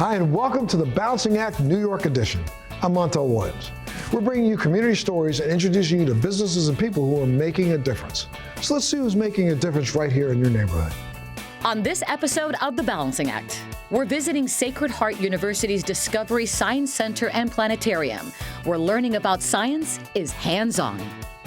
Hi, and welcome to the Balancing Act New York edition. I'm Montel Williams. We're bringing you community stories and introducing you to businesses and people who are making a difference. So let's see who's making a difference right here in your neighborhood. On this episode of The Balancing Act, we're visiting Sacred Heart University's Discovery Science Center and Planetarium, where learning about science is hands-on.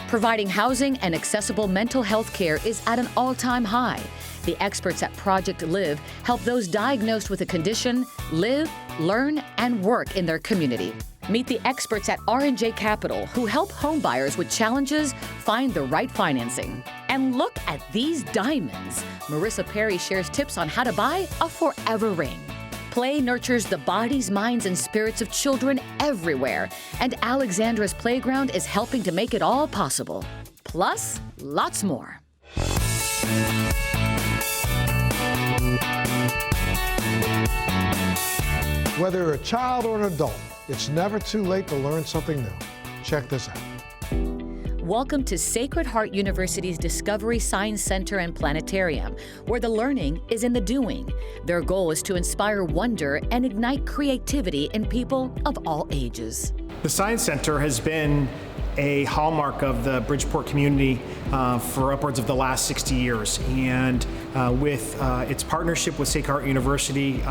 Providing housing and accessible mental health care is at an all-time high. The experts at Project Live help those diagnosed with a condition live, learn, and work in their community. Meet the experts at R&J Capital who help homebuyers with challenges find the right financing. And look at these diamonds. Marisa Perry shares tips on how to buy a forever ring. Play nurtures the bodies, minds, and spirits of children everywhere. And Alexandra's playground is helping to make it all possible. Plus, lots more. Whether you're a child or an adult, it's never too late to learn something new. Check this out. Welcome to Sacred Heart University's Discovery Science Center and Planetarium, where the learning is in the doing. Their goal is to inspire wonder and ignite creativity in people of all ages. The Science Center has been a hallmark of the Bridgeport community for upwards of the last 60 years. And with its partnership with Sacred Heart University,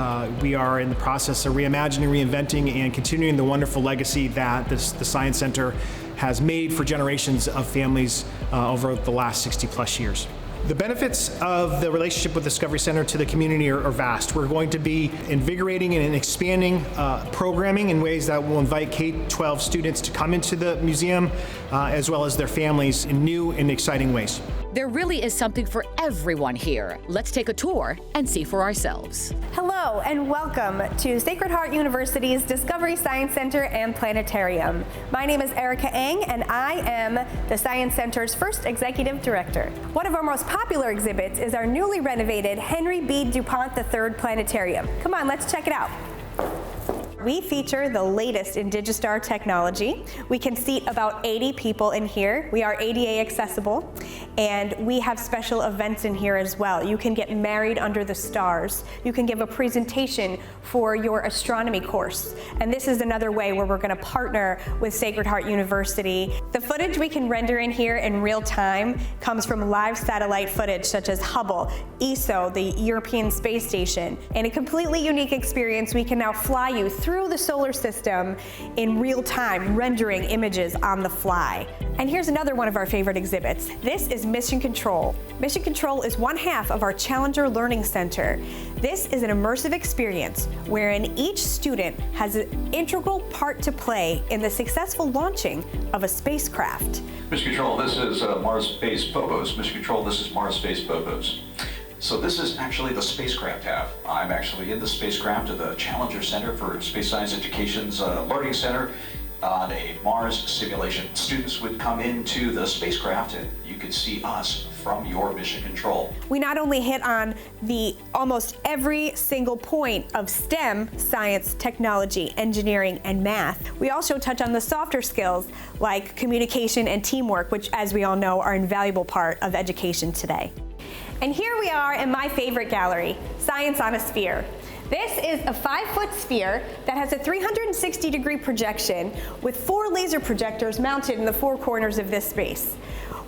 we are in the process of reimagining, reinventing, and continuing the wonderful legacy that the Science Center has made for generations of families over the last 60 plus years. The benefits of the relationship with Discovery Center to the community are vast. We're going to be invigorating and expanding programming in ways that will invite K-12 students to come into the museum, as well as their families in new and exciting ways. There really is something for everyone here. Let's take a tour and see for ourselves. Hello and welcome to Sacred Heart University's Discovery Science Center and Planetarium. My name is Erica Eng and I am the Science Center's first executive director. One of our most popular exhibits is our newly renovated Henry B. Dupont III Planetarium. Come on, let's check it out. We feature the latest in Digistar technology. We can seat about 80 people in here. We are ADA accessible, and we have special events in here as well. You can get married under the stars. You can give a presentation for your astronomy course. And this is another way where we're going to partner with Sacred Heart University. The footage we can render in here in real time comes from live satellite footage such as Hubble, ESO, the European Space Station. In a completely unique experience, we can now fly you through the solar system in real time, rendering images on the fly. And here's another one of our favorite exhibits. This is Mission Control. Mission Control is one half of our Challenger Learning Center. This is an immersive experience wherein each student has an integral part to play in the successful launching of a spacecraft. Mission Control, this is Mars Space Phobos. Mission Control, this is Mars Space Phobos. So this is actually the spacecraft half. I'm actually in the spacecraft at the Challenger Center for Space Science Education's Learning Center on a Mars simulation. Students would come into the spacecraft and you could see us from your mission control. We not only hit on the almost every single point of STEM, science, technology, engineering, and math. We also touch on the softer skills like communication and teamwork, which, as we all know, are an invaluable part of education today. And here we are in my favorite gallery, Science on a Sphere. This is a 5-foot sphere that has a 360-degree projection with 4 laser projectors mounted in the 4 corners of this space.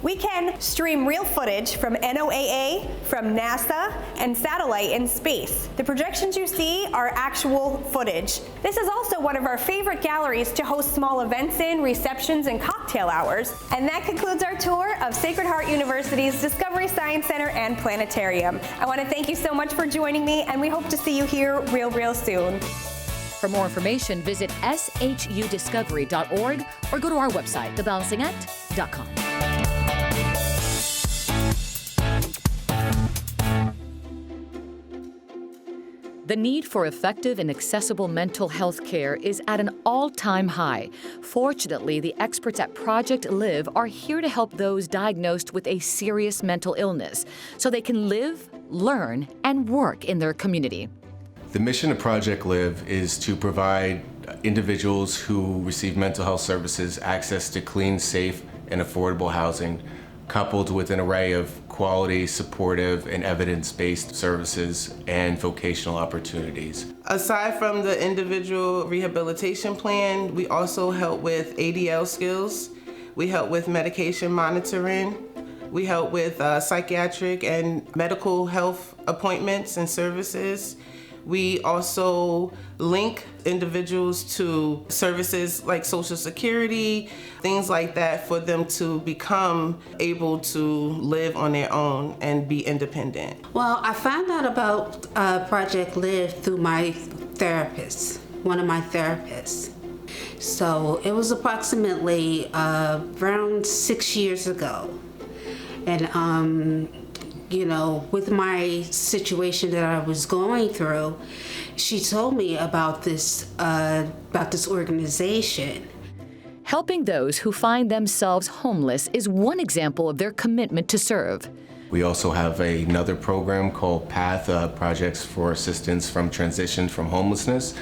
We can stream real footage from NOAA, from NASA, and satellite in space. The projections you see are actual footage. This is also one of our favorite galleries to host small events in, receptions, and cocktail hours. And that concludes our tour of Sacred Heart University's Discovery Science Center and Planetarium. I want to thank you so much for joining me, and we hope to see you here real soon. For more information, visit shudiscovery.org or go to our website, thebalancingact.com. The need for effective and accessible mental health care is at an all-time high. Fortunately, the experts at Project Live are here to help those diagnosed with a serious mental illness so they can live, learn, and work in their community. The mission of Project Live is to provide individuals who receive mental health services access to clean, safe, and affordable housing coupled with an array of quality, supportive, and evidence-based services and vocational opportunities. Aside from the individual rehabilitation plan, we also help with ADL skills. We help with medication monitoring. We help with psychiatric and medical health appointments and services. We also link individuals to services like Social Security, things like that, for them to become able to live on their own and be independent. Well, I found out about Project Live through my therapist, one of my therapists. So it was approximately around 6 years ago. And with my situation that I was going through, she told me about this organization. Helping those who find themselves homeless is one example of their commitment to serve. We also have another program called PATH, Projects for Assistance from Transition from Homelessness.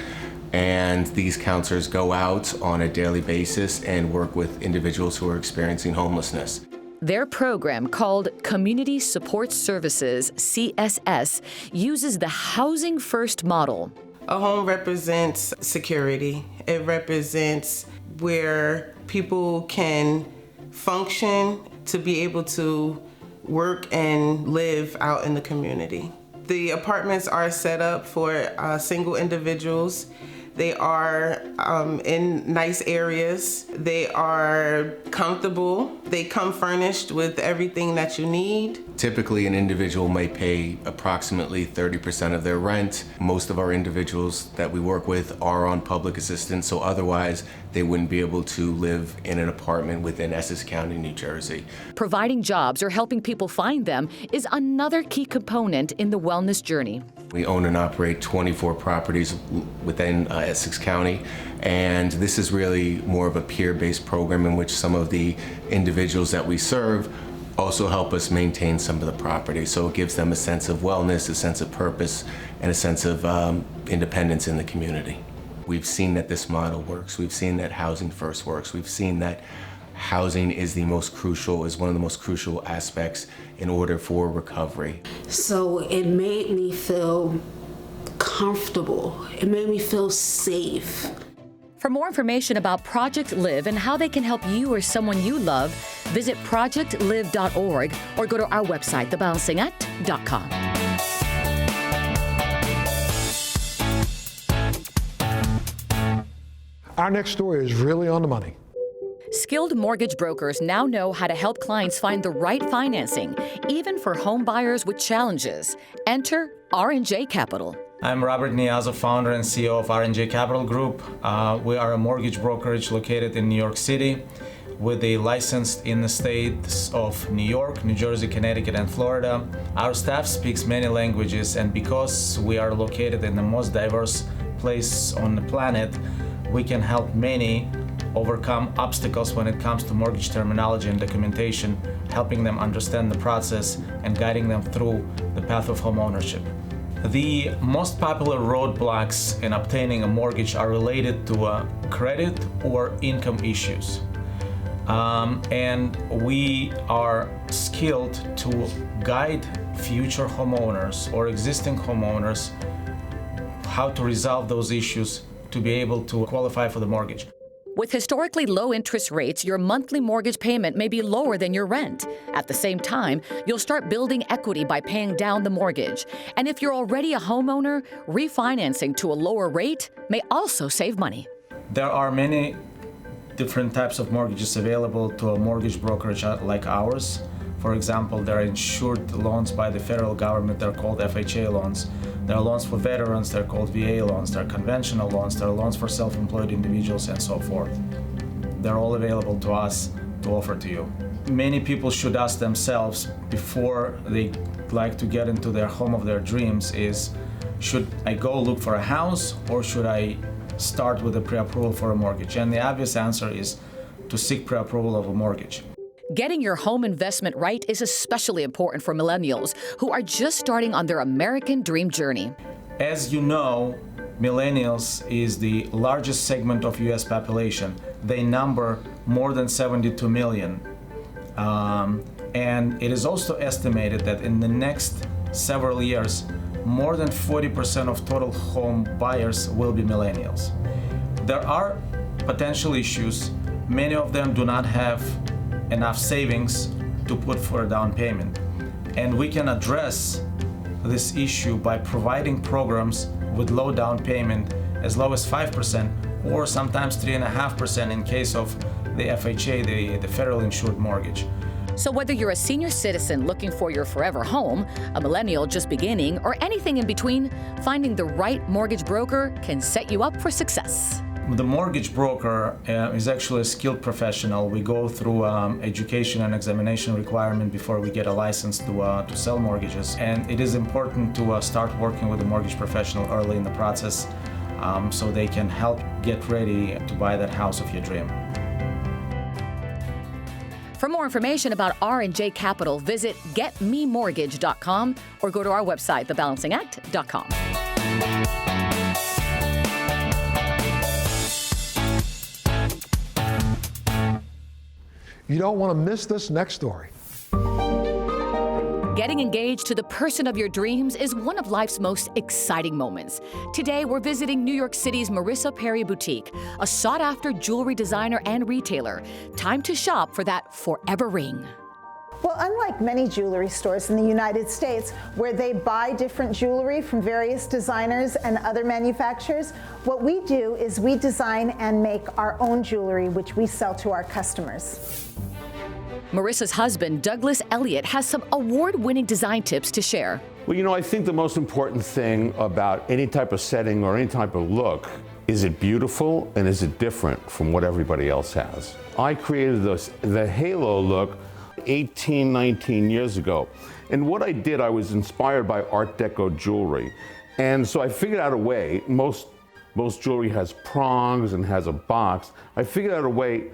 And these counselors go out on a daily basis and work with individuals who are experiencing homelessness. Their program, called Community Support Services, CSS, uses the Housing First model. A home represents security. It represents where people can function to be able to work and live out in the community. The apartments are set up for single individuals. They are in nice areas. They are comfortable. They come furnished with everything that you need. Typically, an individual may pay approximately 30% of their rent. Most of our individuals that we work with are on public assistance, so otherwise they wouldn't be able to live in an apartment within Essex County, New Jersey. Providing jobs or helping people find them is another key component in the wellness journey. We own and operate 24 properties within Essex County, and this is really more of a peer-based program in which some of the individuals that we serve also help us maintain some of the property. So it gives them a sense of wellness, a sense of purpose, and a sense of independence in the community. We've seen that this model works. We've seen that Housing First works. We've seen that housing is one of the most crucial aspects in order for recovery. So it made me feel comfortable. It made me feel safe. For more information about Project Live and how they can help you or someone you love, visit projectlive.org or go to our website, thebalancingact.com. Our next story is really on the money. Skilled mortgage brokers now know how to help clients find the right financing, even for home buyers with challenges. Enter R&J Capital. I'm Robert Niazzo, founder and CEO of R&J Capital Group. We are a mortgage brokerage located in New York City with a license in the states of New York, New Jersey, Connecticut, and Florida. Our staff speaks many languages, and because we are located in the most diverse place on the planet, we can help many overcome obstacles when it comes to mortgage terminology and documentation, helping them understand the process and guiding them through the path of home ownership. The most popular roadblocks in obtaining a mortgage are related to credit or income issues. And we are skilled to guide future homeowners or existing homeowners how to resolve those issues to be able to qualify for the mortgage. With historically low interest rates, your monthly mortgage payment may be lower than your rent. At the same time, you'll start building equity by paying down the mortgage. And if you're already a homeowner, refinancing to a lower rate may also save money. There are many different types of mortgages available to a mortgage brokerage like ours. For example, there are insured loans by the federal government, they're called FHA loans. There are loans for veterans, they're called VA loans. There are conventional loans, there are loans for self-employed individuals, and so forth. They're all available to us to offer to you. Many people should ask themselves before they like to get into their home of their dreams is, should I go look for a house or should I start with a pre-approval for a mortgage? And the obvious answer is to seek pre-approval of a mortgage. Getting your home investment right is especially important for millennials who are just starting on their American dream journey. As you know, millennials is the largest segment of US population. They number more than 72 million. And it is also estimated that in the next several years, more than 40% of total home buyers will be millennials. There are potential issues. Many of them do not have enough savings to put for a down payment. And we can address this issue by providing programs with low down payment as low as 5% or sometimes 3.5% in case of the FHA, the federal insured mortgage. So whether you're a senior citizen looking for your forever home, a millennial just beginning, or anything in between, finding the right mortgage broker can set you up for success. The mortgage broker is actually a skilled professional. We go through education and examination requirement before we get a license to sell mortgages. And it is important to start working with a mortgage professional early in the process so they can help get ready to buy that house of your dream. For more information about R&J Capital, visit getmemortgage.com or go to our website, thebalancingact.com. You don't want to miss this next story. Getting engaged to the person of your dreams is one of life's most exciting moments. Today, we're visiting New York City's Marisa Perry boutique, a sought-after jewelry designer and retailer. Time to shop for that forever ring. Well, unlike many jewelry stores in the United States, where they buy different jewelry from various designers and other manufacturers, what we do is we design and make our own jewelry, which we sell to our customers. Marisa's husband, Douglas Elliott, has some award-winning design tips to share. Well, you know, I think the most important thing about any type of setting or any type of look is it beautiful and is it different from what everybody else has. I created the halo look 18, 19 years ago. And what I did, I was inspired by Art Deco jewelry. And so I figured out a way, most jewelry has prongs and has a box. I figured out a way,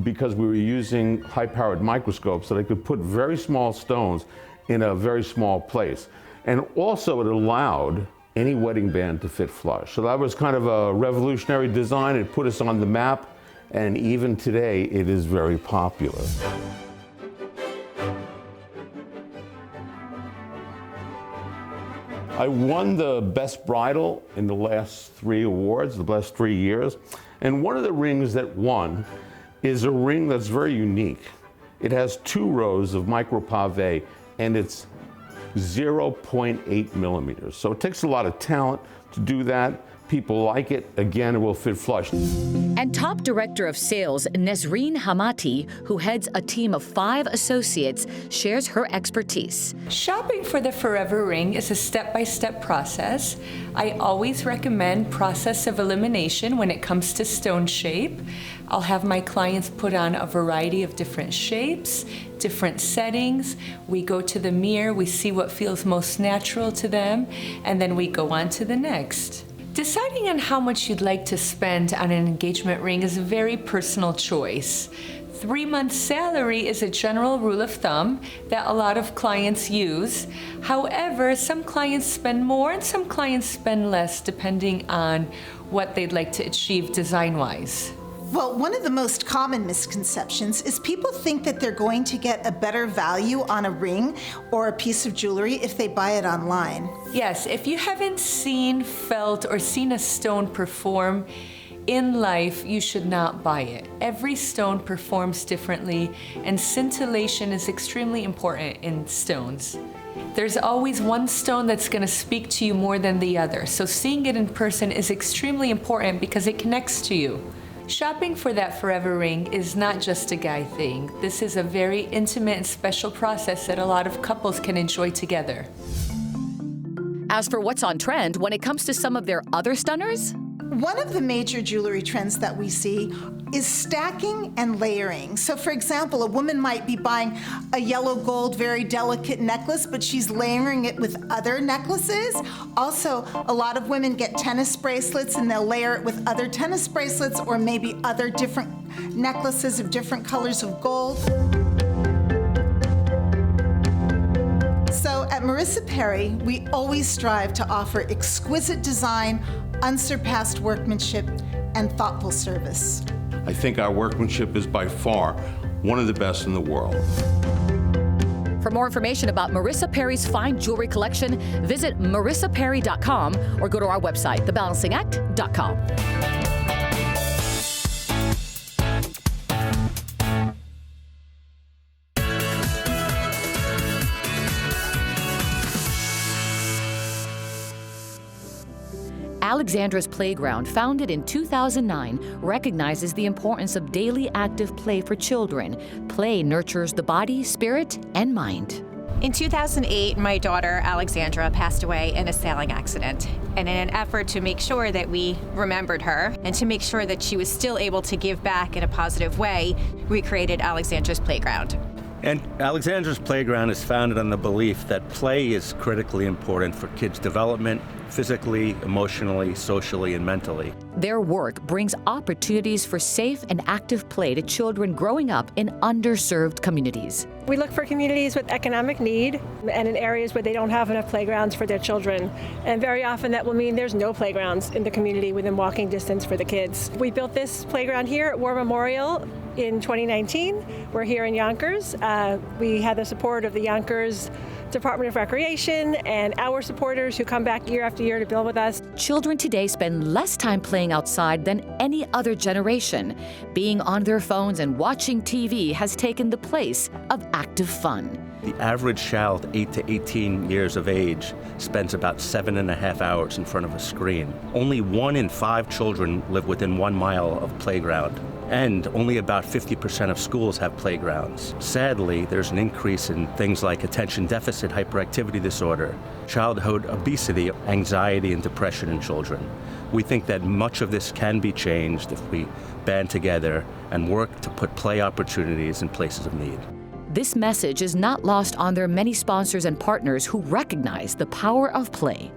because we were using high-powered microscopes, that I could put very small stones in a very small place. And also it allowed any wedding band to fit flush. So that was kind of a revolutionary design. It put us on the map, and even today it is very popular. I won the Best Bridal in the last 3 awards, the last 3 years. And one of the rings that won is a ring that's very unique. It has 2 rows of micro pave, and it's 0.8 millimeters. So it takes a lot of talent to do that. People like it. Again, it will fit flush. And top director of sales, Nesreen Hamati, who heads a team of 5 associates, shares her expertise. Shopping for the forever ring is a step-by-step process. I always recommend process of elimination when it comes to stone shape. I'll have my clients put on a variety of different shapes, different settings. We go to the mirror, we see what feels most natural to them, and then we go on to the next. Deciding on how much you'd like to spend on an engagement ring is a very personal choice. 3 months' salary is a general rule of thumb that a lot of clients use. However, some clients spend more and some clients spend less depending on what they'd like to achieve design-wise. Well, one of the most common misconceptions is people think that they're going to get a better value on a ring or a piece of jewelry if they buy it online. Yes, if you haven't seen, felt, or seen a stone perform in life, you should not buy it. Every stone performs differently, and scintillation is extremely important in stones. There's always one stone that's going to speak to you more than the other, so seeing it in person is extremely important because it connects to you. Shopping for that forever ring is not just a guy thing. This is a very intimate and special process that a lot of couples can enjoy together. As for what's on trend when it comes to some of their other stunners, one of the major jewelry trends that we see is stacking and layering. So for example, a woman might be buying a yellow gold, very delicate necklace, but she's layering it with other necklaces. Also, a lot of women get tennis bracelets and they'll layer it with other tennis bracelets or maybe other different necklaces of different colors of gold. So at Marisa Perry, we always strive to offer exquisite design, unsurpassed workmanship, and thoughtful service. I think our workmanship is by far one of the best in the world. For more information about Marisa Perry's fine jewelry collection, visit marisaperry.com or go to our website, thebalancingact.com. Alexandra's Playground, founded in 2009, recognizes the importance of daily active play for children. Play nurtures the body, spirit, and mind. In 2008, my daughter, Alexandra, passed away in a sailing accident. And in an effort to make sure that we remembered her and to make sure that she was still able to give back in a positive way, we created Alexandra's Playground. And Alexandra's Playground is founded on the belief that play is critically important for kids' development, physically, emotionally, socially, and mentally. Their work brings opportunities for safe and active play to children growing up in underserved communities. We look for communities with economic need and in areas where they don't have enough playgrounds for their children. And very often that will mean there's no playgrounds in the community within walking distance for the kids. We built this playground here at War Memorial in 2019. We're here in Yonkers. We had the support of the Yonkers Department of Recreation and our supporters who come back year after year to build with us. Children today spend less time playing outside than any other generation. Being on their phones and watching TV has taken the place of active fun. The average child 8 to 18 years of age spends about 7.5 hours in front of a screen. Only 1 in 5 children live within 1 mile of playground. And only about 50% of schools have playgrounds. Sadly, there's an increase in things like attention deficit hyperactivity disorder, childhood obesity, anxiety, and depression in children. We think that much of this can be changed if we band together and work to put play opportunities in places of need. This message is not lost on their many sponsors and partners who recognize the power of play.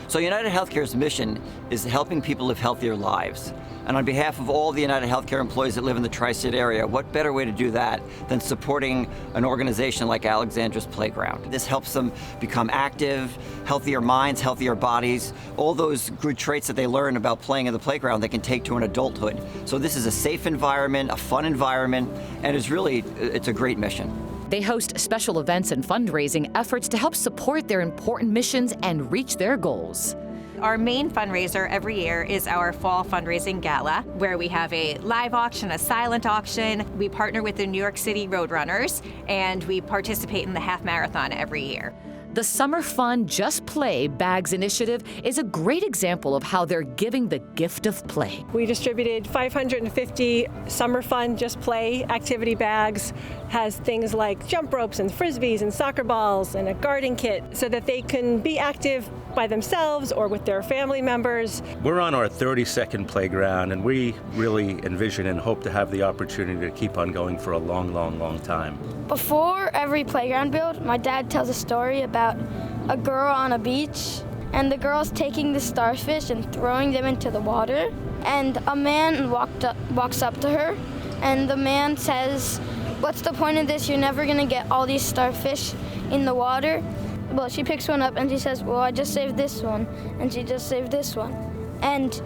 So United Healthcare's mission is helping people live healthier lives. And on behalf of all the United Healthcare employees that live in the Tri-State area, what better way to do that than supporting an organization like Alexandra's Playground? This helps them become active, healthier minds, healthier bodies, all those good traits that they learn about playing in the playground they can take to an adulthood. So this is a safe environment, a fun environment, and it's a great mission. They host special events and fundraising efforts to help support their important missions and reach their goals. Our main fundraiser every year is our fall fundraising gala, where we have a live auction, a silent auction. We partner with the New York City Roadrunners, and we participate in the half marathon every year. The Summer Fun Just Play Bags initiative is a great example of how they're giving the gift of play. We distributed 550 Summer Fun Just Play activity bags, has things like jump ropes and frisbees and soccer balls and a garden kit so that they can be active by themselves or with their family members. We're on our 32nd playground, and we really envision and hope to have the opportunity to keep on going for a long, long, long time. Before every playground build, my dad tells a story about a girl on a beach, and the girl's taking the starfish and throwing them into the water, and a man walks up to her, and the man says, "What's the point of this? You're never gonna get all these starfish in the water." Well, she picks one up and she says, "Well, I just saved this one," and she just saved this one. And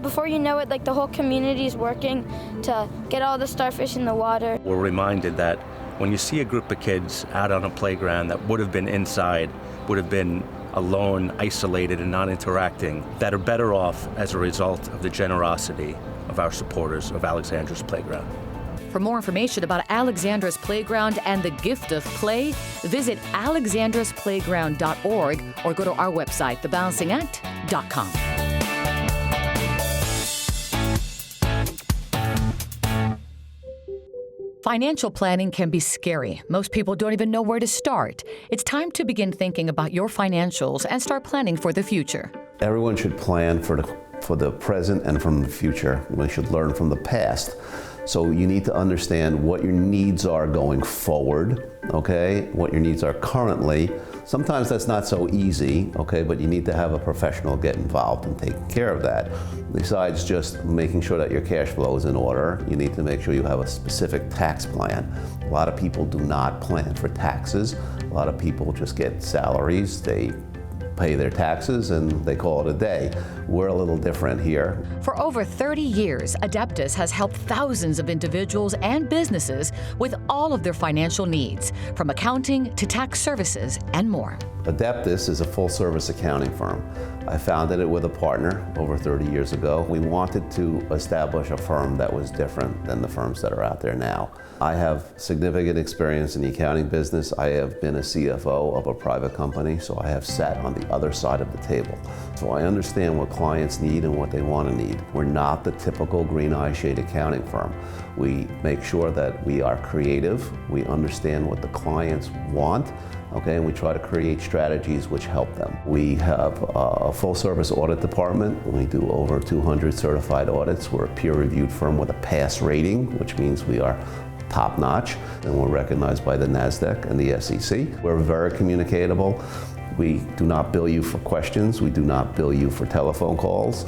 before you know it, like the whole community is working to get all the starfish in the water. We're reminded that when you see a group of kids out on a playground that would have been inside, would have been alone, isolated, and not interacting, that are better off as a result of the generosity of our supporters of Alexandra's Playground. For more information about Alexandra's Playground and the gift of play, visit alexandrasplayground.org or go to our website, thebalancingact.com. Financial planning can be scary. Most people don't even know where to start. It's time to begin thinking about your financials and start planning for the future. Everyone should plan for the present and from the future. We should learn from the past. So you need to understand what your needs are going forward, okay? What your needs are currently. Sometimes that's not so easy, okay? But you need to have a professional get involved and take care of that. Besides just making sure that your cash flow is in order, you need to make sure you have a specific tax plan. A lot of people do not plan for taxes. A lot of people just get salaries. They pay their taxes, and they call it a day. We're a little different here. For over 30 years, Adeptus has helped thousands of individuals and businesses with all of their financial needs, from accounting to tax services and more. Adeptus is a full-service accounting firm. I founded it with a partner over 30 years ago. We wanted to establish a firm that was different than the firms that are out there now. I have significant experience in the accounting business. I have been a CFO of a private company, so I have sat on the other side of the table. So I understand what clients need and what they want to need. We're not the typical green eye shade accounting firm. We make sure that we are creative, we understand what the clients want, okay, and we try to create strategies which help them. We have a full-service audit department. We do over 200 certified audits. We're a peer-reviewed firm with a pass rating, which means we are top-notch, and we're recognized by the NASDAQ and the SEC. We're very communicatable. We do not bill you for questions. We do not bill you for telephone calls.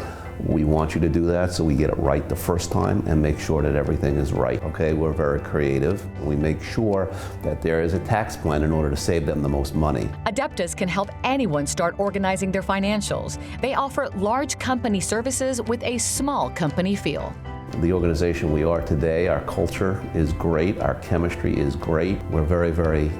We want you to do that so we get it right the first time and make sure that everything is right. Okay, we're very creative. We make sure that there is a tax plan in order to save them the most money. Adeptus can help anyone start organizing their financials. They offer large company services with a small company feel. The organization we are today, our culture is great, our chemistry is great. We're very, very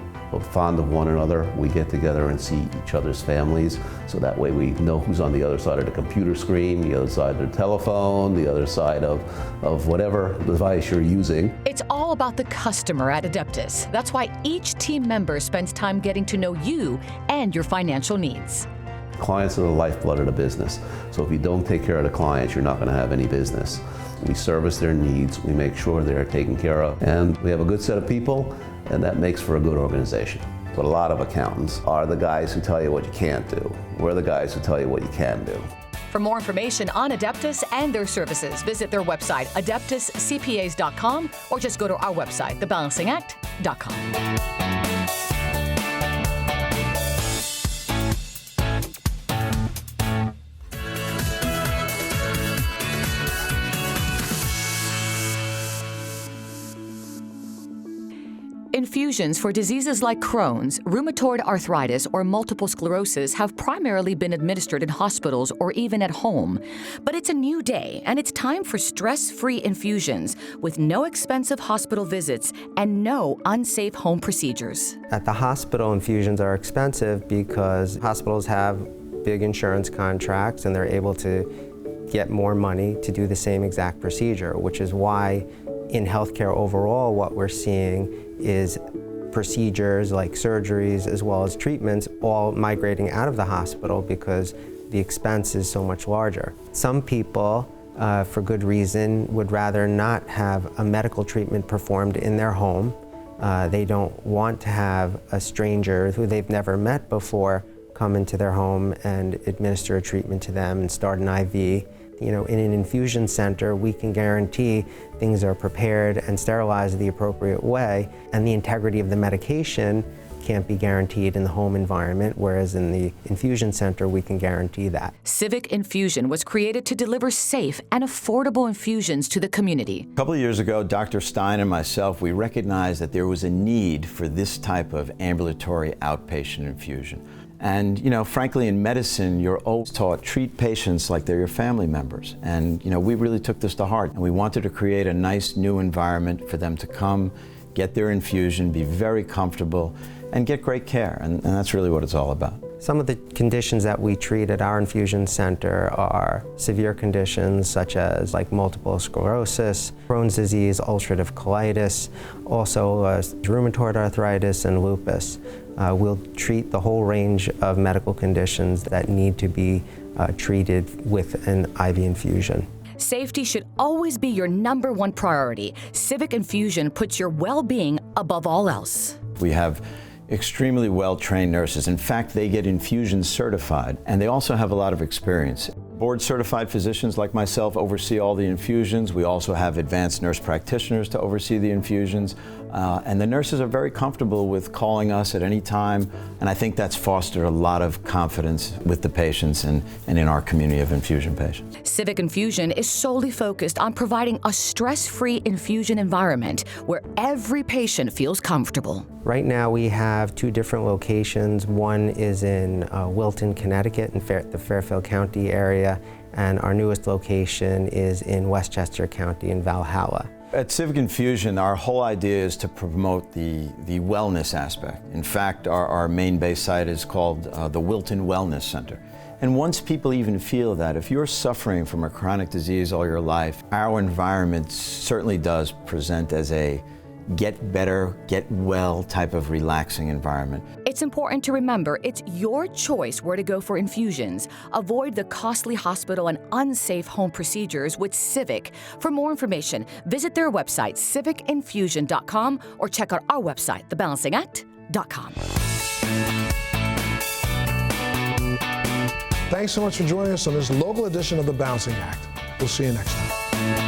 fond of one another. We get together and see each other's families, so that way we know who's on the other side of the computer screen, the other side of the telephone, the other side of whatever device you're using. It's all about the customer at Adeptus. That's why each team member spends time getting to know you and your financial needs. Clients are the lifeblood of the business, so if you don't take care of the clients, you're not going to have any business. We service their needs, we make sure they're taken care of, and we have a good set of people, and that makes for a good organization. But a lot of accountants are the guys who tell you what you can't do. We're the guys who tell you what you can do. For more information on Adeptus and their services, visit their website, adeptuscpas.com, or just go to our website, thebalancingact.com. Infusions for diseases like Crohn's, rheumatoid arthritis, or multiple sclerosis have primarily been administered in hospitals or even at home. But it's a new day, and it's time for stress-free infusions with no expensive hospital visits and no unsafe home procedures. At the hospital, infusions are expensive because hospitals have big insurance contracts and they're able to get more money to do the same exact procedure, which is why in healthcare overall what we're seeing is procedures like surgeries as well as treatments all migrating out of the hospital because the expense is so much larger. Some people, for good reason, would rather not have a medical treatment performed in their home. They don't want to have a stranger who they've never met before come into their home and administer a treatment to them and start an IV. You know, in an infusion center, we can guarantee things are prepared and sterilized the appropriate way, and the integrity of the medication can't be guaranteed in the home environment, whereas in the infusion center, we can guarantee that. Civic Infusion was created to deliver safe and affordable infusions to the community. A couple of years ago, Dr. Stein and myself, we recognized that there was a need for this type of ambulatory outpatient infusion. And, you know, frankly, in medicine, you're always taught treat patients like they're your family members. And, you know, we really took this to heart. And we wanted to create a nice new environment for them to come, get their infusion, be very comfortable, and get great care. And that's really what it's all about. Some of the conditions that we treat at our infusion center are severe conditions such as like multiple sclerosis, Crohn's disease, ulcerative colitis, also rheumatoid arthritis and lupus. We'll treat the whole range of medical conditions that need to be treated with an IV infusion. Safety should always be your #1 priority. Civic Infusion puts your well-being above all else. We have extremely well-trained nurses. In fact, they get infusion certified, and they also have a lot of experience. Board-certified physicians like myself oversee all the infusions. We also have advanced nurse practitioners to oversee the infusions. And the nurses are very comfortable with calling us at any time, and I think that's fostered a lot of confidence with the patients and in our community of infusion patients. Civic Infusion is solely focused on providing a stress-free infusion environment where every patient feels comfortable. Right now we have 2 different locations. One is in Wilton, Connecticut, in the Fairfield County area, and our newest location is in Westchester County in Valhalla. At Civic Infusion, our whole idea is to promote the wellness aspect. In fact, our main base site is called the Wilton Wellness Center. And once people even feel that if you're suffering from a chronic disease all your life, our environment certainly does present as a get better, get well type of relaxing environment. It's important to remember it's your choice where to go for infusions. Avoid the costly hospital and unsafe home procedures with Civic. For more information, visit their website, civicinfusion.com, or check out our website, thebalancingact.com. Thanks so much for joining us on this local edition of The Balancing Act. We'll see you next time.